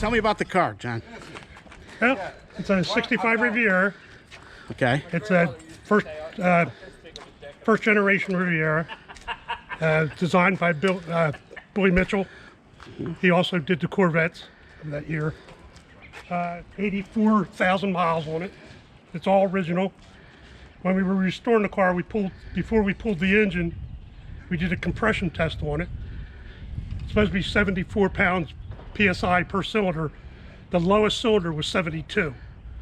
Tell me about the car, John. Well, it's a 65 Riviera. Okay. It's a first generation Riviera, designed by Billy Mitchell. He also did the Corvettes of that year. 84,000 miles on it. It's all original. When we were restoring the car, before we pulled the engine, we did a compression test on it. It's supposed to be 74 pounds PSI per cylinder. The lowest cylinder was 72.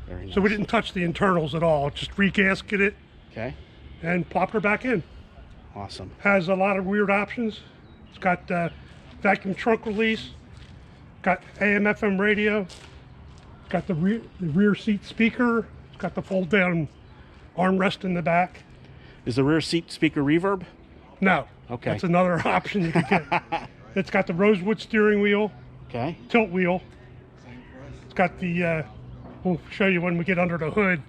Very nice. So we didn't touch the internals at all. Just regasket it. Okay. And plopped her back in. Awesome. Has a lot of weird options. It's got vacuum trunk release, got AM FM radio, got the rear seat speaker, it's got the fold down armrest in the back. Is the rear seat speaker reverb? No. Okay. That's another option you could get. It's got the rosewood steering wheel, Okay. tilt wheel. It's got the, we'll show you when we get under the hood,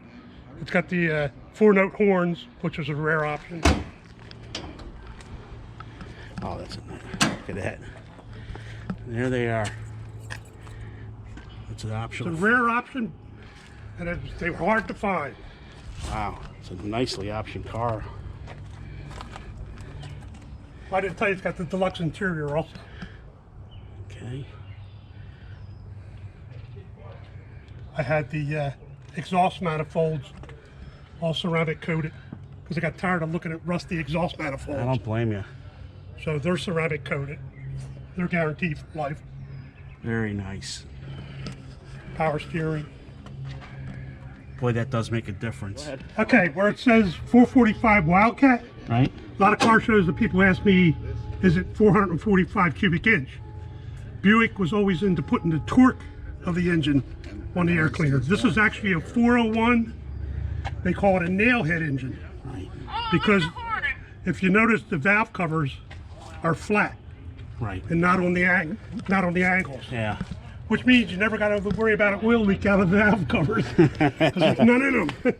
it's got the 4-note horns, which is a rare option. Oh, that's a nice. Look at that. There they are. It's an option. It's a rare option, and they were hard to find. Wow, it's a nicely optioned car. I didn't tell you it's got the deluxe interior also. Okay. I had the exhaust manifolds all ceramic coated because I got tired of looking at rusty exhaust manifolds. I don't blame you. So they're ceramic coated. They're guaranteed for life. Very nice. Power steering. Boy, that does make a difference. Okay, where it says 445 Wildcat, Right? a lot of car shows that people ask me, is it 445 cubic inch? Buick was always into putting the torque of the engine on the air cleaner. This is actually a 401. They call it a nail head engine. Right. Because if you notice, the valve covers are flat Right. and not on the angles. Yeah. Which means you never got to worry about an oil leak out of the valve covers. 'Cause there's none in them.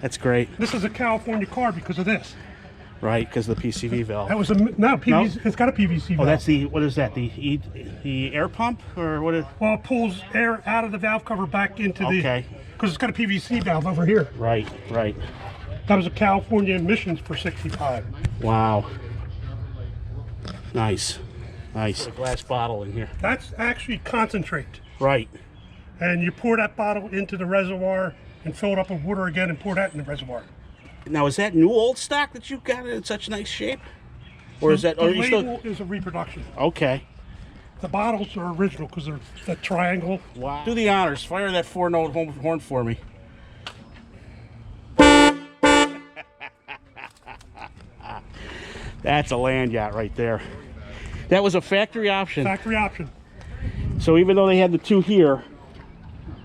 That's great. This is a California car because of this. Right, because of the PCV valve. That was PVC. It's got a PVC valve. Oh, that's the, what is that? The air pump or what is? Well, it pulls air out of the valve cover back into the. Okay. Because it's got a PVC valve over here. Right, right. That was a California emissions for 65. Wow. Nice. Nice. A glass bottle in here. That's actually concentrate. Right. And you pour that bottle into the reservoir and fill it up with water again and pour that in the reservoir. Now, is that new old stock that you've got in such nice shape? Or is that, The or you label still? is a reproduction. Okay. The bottles are original because they're the triangle. Wow. Do the honors. Fire that 4-note horn for me. That's a land yacht right there. That was a factory option. Factory option. So even though they had the two here,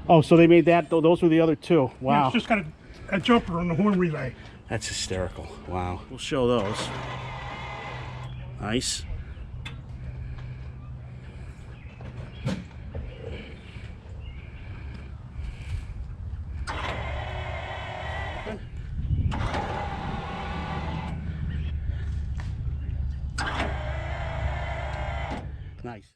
oh, so they made that, those were the other two. Yeah, Wow. it's just got a jumper on the horn relay. That's hysterical. Wow. We'll show those. Nice. Nice.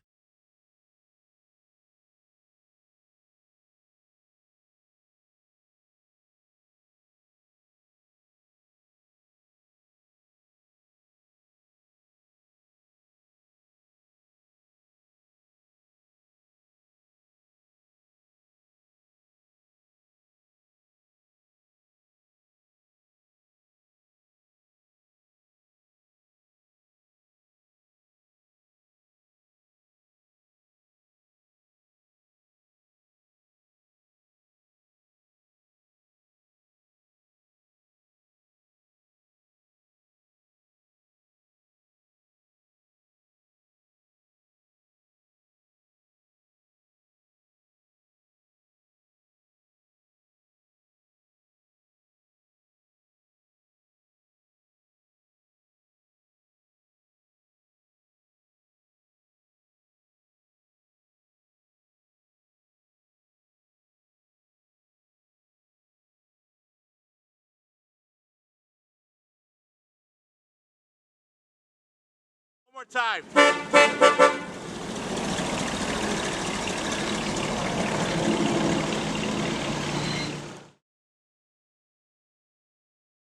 One more time.